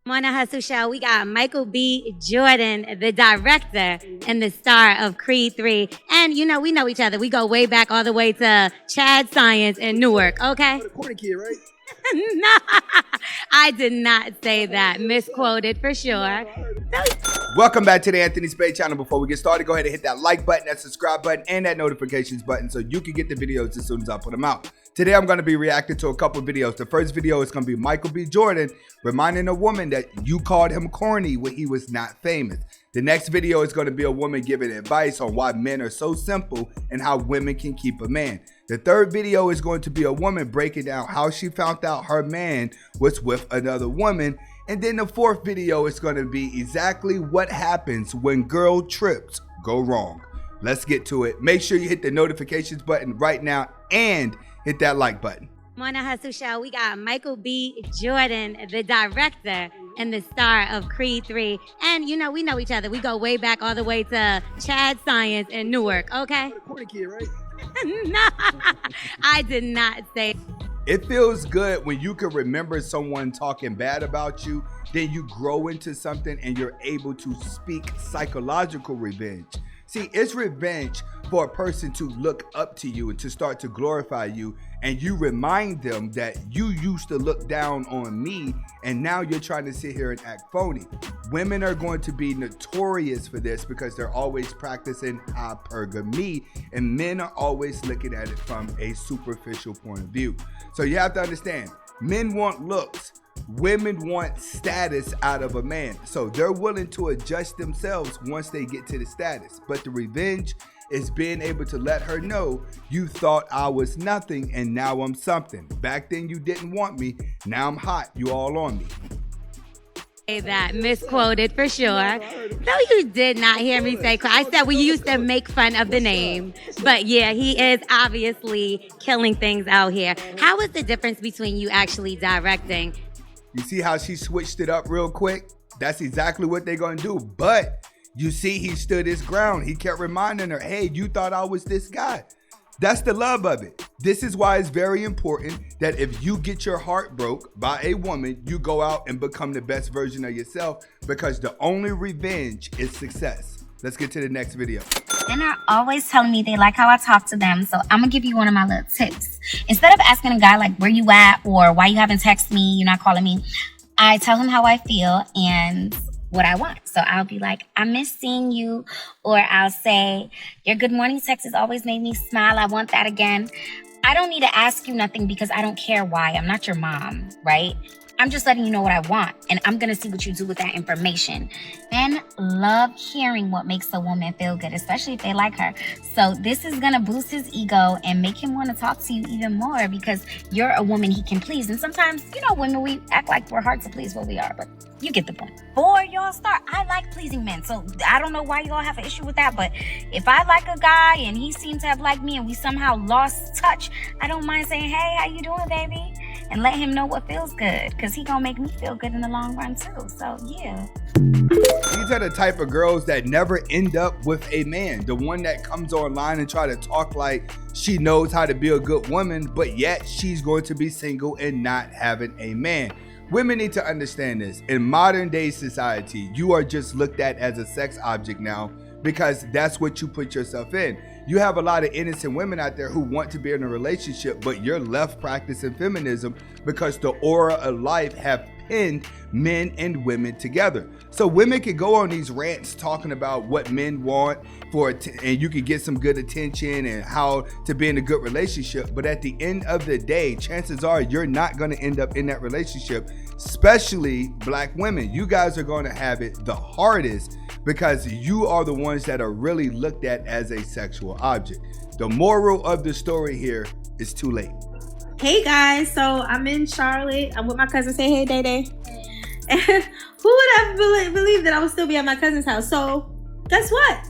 On the Hustle Show, we got Michael B. Jordan, the director and the star of Creed 3. And, you know, we know each other. We go way back all the way to Chad Science in Newark, okay? The Corny kid, right? No, I did not say that. Misquoted for sure. Welcome back to the Anthony Spade channel. Before we get started, go ahead and hit that like button, that subscribe button, and that notifications button so you can get the videos as soon as I put them out. Today, I'm going to be reacting to a couple videos. The first video is going to be Michael B. Jordan reminding a woman that you called him corny when he was not famous. The next video is going to be a woman giving advice on why men are so simple and how women can keep a man. The third video is going to be a woman breaking down how she found out her man was with another woman. And then the fourth video is going to be exactly what happens when girl trips go wrong. Let's get to it. Make sure you hit the notifications button right now and hit that like button. On the Hustle Show, we got Michael B. Jordan, the director and the star of Creed 3. And, you know, we know each other. We go way back all the way to Chad Science in Newark, okay? The Corny kid, right? No, I did not say. It feels good when you can remember someone talking bad about you, then you grow into something and you're able to speak psychological revenge. See, it's revenge for a person to look up to you and to start to glorify you, and you remind them that you used to look down on me and now you're trying to sit here and act phony. Women are going to be notorious for this because they're always practicing hypergamy, and men are always looking at it from a superficial point of view. So you have to understand, men want looks. Women want status out of a man, so they're willing to adjust themselves once they get to the status. But the revenge is being able to let her know you thought I was nothing and now I'm something. Back then you didn't want me, now I'm hot, you all on me. Say that. Misquoted for sure. No, you did not hear me say. I said we used to make fun of the name, but yeah, he is obviously killing things out here. How is the difference between you actually directing? You see how she switched it up real quick? That's exactly what they're gonna do. But you see, he stood his ground. He kept reminding her, hey, you thought I was this guy. That's the love of it. This is why it's very important that if you get your heart broke by a woman, you go out and become the best version of yourself, because the only revenge is success. Let's get to the next video. Men are always telling me they like how I talk to them, so I'm gonna give you one of my little tips. Instead of asking a guy like, where you at, or why you haven't texted me, you're not calling me, I tell him how I feel and what I want. So I'll be like, I miss seeing you, or I'll say, your good morning text has always made me smile. I want that again. I don't need to ask you nothing because I don't care why. I'm not your mom, right? I'm just letting you know what I want, and I'm going to see what you do with that information. Men love hearing what makes a woman feel good, especially if they like her. So this is going to boost his ego and make him want to talk to you even more because you're a woman he can please. And sometimes, you know, women, we act like we're hard to please. Well, we are, but you get the point. Before y'all start, I like pleasing men. So I don't know why y'all have an issue with that, but if I like a guy and he seems to have liked me and we somehow lost touch, I don't mind saying, hey, how you doing, baby? And let him know what feels good, because he gonna make me feel good in the long run too. So yeah. These are the type of girls that never end up with a man. The one that comes online and try to talk like she knows how to be a good woman, but yet she's going to be single and not having a man. Women need to understand this. In modern day society, you are just looked at as a sex object now because that's what you put yourself in. You have a lot of innocent women out there who want to be in a relationship, but you're left practicing feminism because the aura of life have pinned men and women together. So women can go on these rants talking about what men want and you can get some good attention and how to be in a good relationship. But at the end of the day, chances are you're not going to end up in that relationship, especially black women. You guys are going to have it the hardest because you are the ones that are really looked at as a sexual object. The moral of the story here is too late. Hey guys, so I'm in Charlotte. I'm with my cousin. Say hey, Day Day. And who would have believed that I would still be at my cousin's house? So guess what?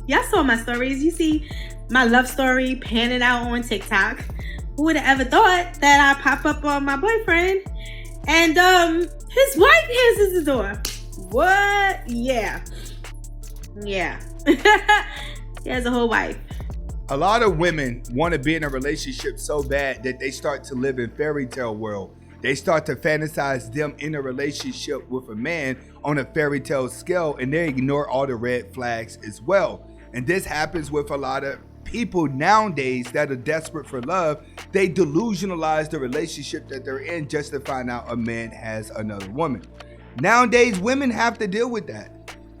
Y'all saw my stories. You see my love story panning out on TikTok. Who would have ever thought that I pop up on my boyfriend and his wife answers the door? What? Yeah. He has a whole wife. A lot of women want to be in a relationship so bad that they start to live in fairy tale world. They start to fantasize them in a relationship with a man on a fairy tale scale, and they ignore all the red flags as well. And this happens with a lot of people nowadays that are desperate for love. They delusionalize the relationship that they're in just to find out a man has another woman. Nowadays, women have to deal with that.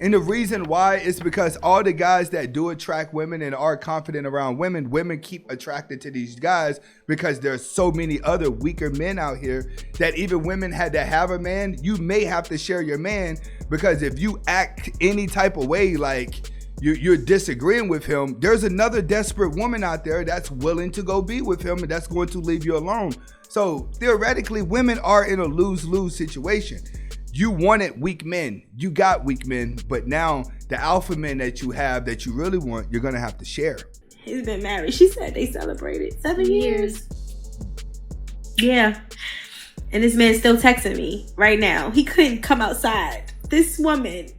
And the reason why is because all the guys that do attract women and are confident around women, women keep attracted to these guys because there's so many other weaker men out here that even women had to have a man. You may have to share your man, because if you act any type of way like you're disagreeing with him, there's another desperate woman out there that's willing to go be with him, and that's going to leave you alone. So theoretically, women are in a lose-lose situation. You wanted weak men, you got weak men, but now the alpha men that you have that you really want, you're gonna have to share. He's been married. She said they celebrated 7 years. Yeah. And this man's still texting me right now. He couldn't come outside. This woman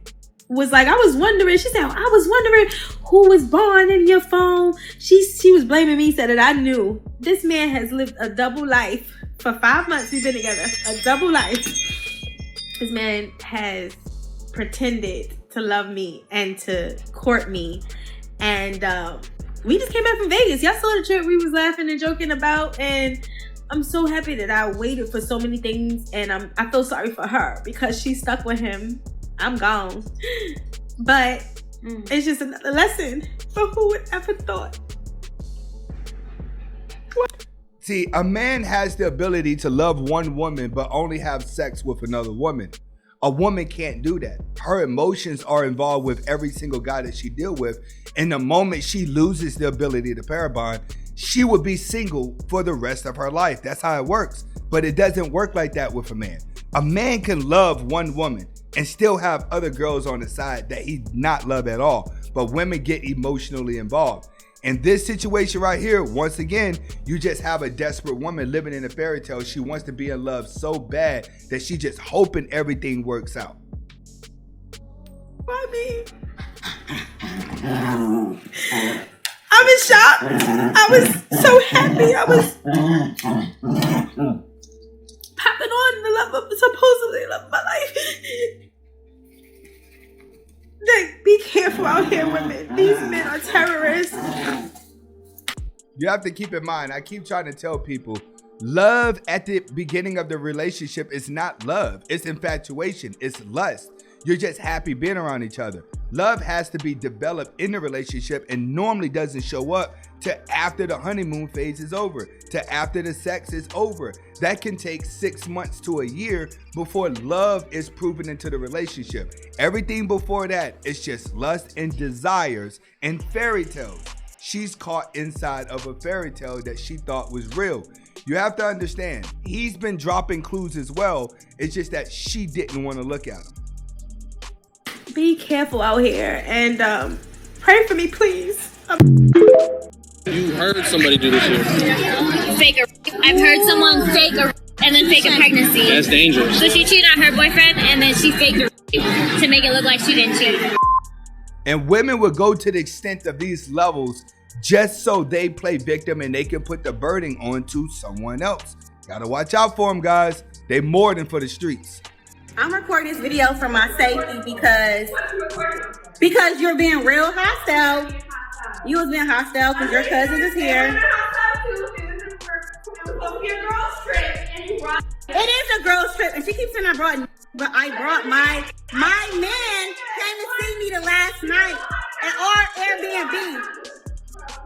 was like, I was wondering. She said, I was wondering who was born in your phone. She was blaming me, said that I knew. This man has lived a double life. For 5 months we've been together. A double life. This man has pretended to love me and to court me. And we just came back from Vegas. Y'all saw the trip we was laughing and joking about. And I'm so happy that I waited for so many things. And I feel sorry for her because she's stuck with him. I'm gone. But it's just another lesson for who would ever thought. See, a man has the ability to love one woman but only have sex with another woman. A woman can't do that. Her emotions are involved with every single guy that she deals with. And the moment she loses the ability to pair bond, she would be single for the rest of her life. That's how it works. But it doesn't work like that with a man. A man can love one woman and still have other girls on the side that he not love at all. But women get emotionally involved. In this situation right here, once again, you just have a desperate woman living in a fairy tale. She wants to be in love so bad that she just hoping everything works out. Mommy. I'm in shock. I was so happy. I was popping on the love of supposedly love of my life. Like, be careful out here, women. These men are terrorists. You have to keep in mind, I keep trying to tell people, love at the beginning of the relationship is not love. It's infatuation. It's lust. You're just happy being around each other. Love has to be developed in the relationship and normally doesn't show up till after the honeymoon phase is over, till after the sex is over. That can take 6 months to a year before love is proven into the relationship. Everything before that is just lust and desires and fairy tales. She's caught inside of a fairy tale that she thought was real. You have to understand, he's been dropping clues as well. It's just that she didn't want to look at him. Be careful out here and pray for me, please. You heard somebody do this here. Fake a. I've heard someone fake a and then fake a pregnancy. That's dangerous. So she cheated on her boyfriend and then she faked a to make it look like she didn't cheat. And women will go to the extent of these levels just so they play victim and they can put the burden onto someone else. Gotta watch out for them, guys. They more than for the streets. I'm recording this video for my safety because you're being real hostile. You was being hostile because your cousin is here. It is a girl's trip, and she keeps saying I brought my man came to see me the last night at our Airbnb.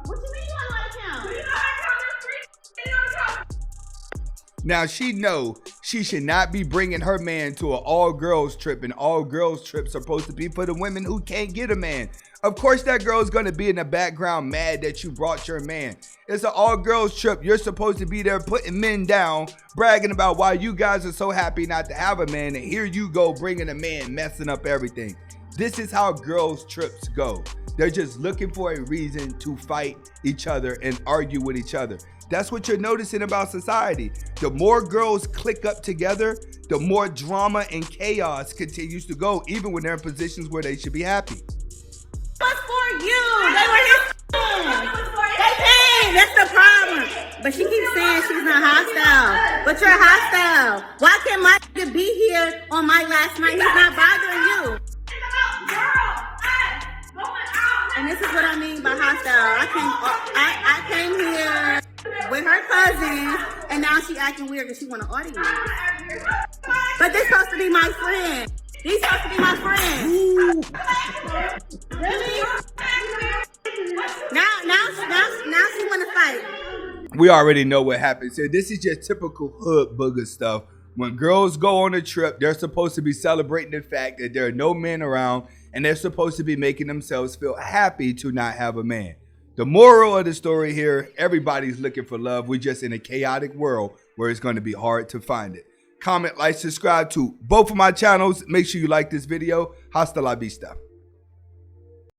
What you mean you don't like him? Now she know she should not be bringing her man to an all-girls trip, and all-girls trips are supposed to be for the women who can't get a man. Of course that girl's gonna be in the background mad that you brought your man. It's an all-girls trip. You're supposed to be there putting men down, bragging about why you guys are so happy not to have a man, and here you go bringing a man, messing up everything. This is how girls trips go. They're just looking for a reason to fight each other and argue with each other. That's what you're noticing about society. The more girls click up together, the more drama and chaos continues to go, even when they're in positions where they should be happy. What's for you? They were his. They paid. That's the problem. But she keeps saying she's not hostile. But you're hostile. Why can't my nigga be here on my last night? He's not bothering you. And this is what I mean by hostile. I came here with her cousins, and now she acting weird because she want to audience. But this supposed to be my friend. These supposed to be my friends. Really? Now she want to fight. We already know what happens here. This is just typical hood booger stuff. When girls go on a trip, they're supposed to be celebrating the fact that there are no men around, and they're supposed to be making themselves feel happy to not have a man. The moral of the story here, everybody's looking for love. We're just in a chaotic world where it's going to be hard to find it. Comment, like, subscribe to both of my channels. Make sure you like this video. Hasta la vista.